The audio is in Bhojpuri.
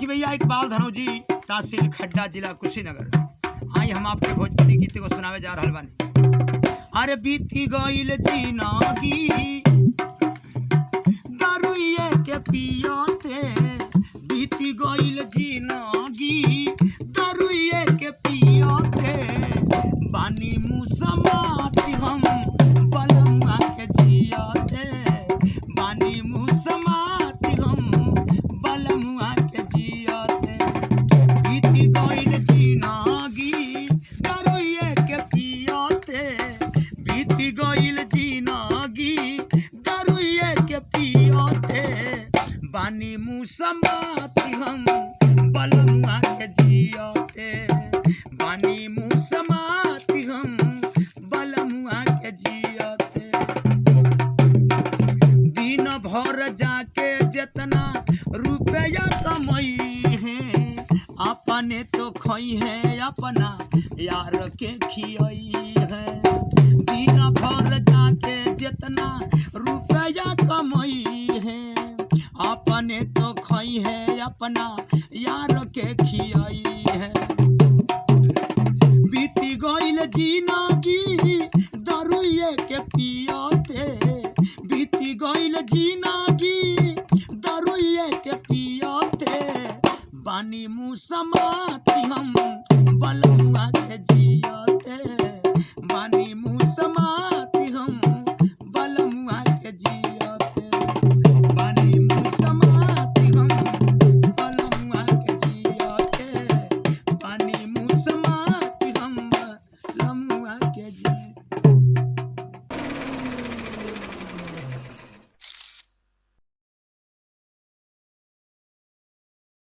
देखिए भैया इकबाल धनौजी तहसील खड्डा जिला कुशीनगर। आई हम आपके भोजपुरी गीत को सुनावे जा रहल बानी। अरे बीती गईल जिंदगी दारुए के पियोते, बीती गईल जिंदगी दारुए के पियोते, बानी मुसमाती हम बलमुआ के जियोते, बानी मुसमाती हम बलमुआ के जियोते। बीती गईल जिंदगी दारुए के पियोते, बीती गईल जिंदगी दारुए के पियोते, बानी मुसमाती हम बलमुआ के जियोते, बानी मुसमाती हम बलमुआ के जियोते। दिन भर जाके जितना रुपया कमाई है, अपने तो खोई है अपना यार के खियाई है। दिन भर जाके जितना रुपया कमाई है, अपने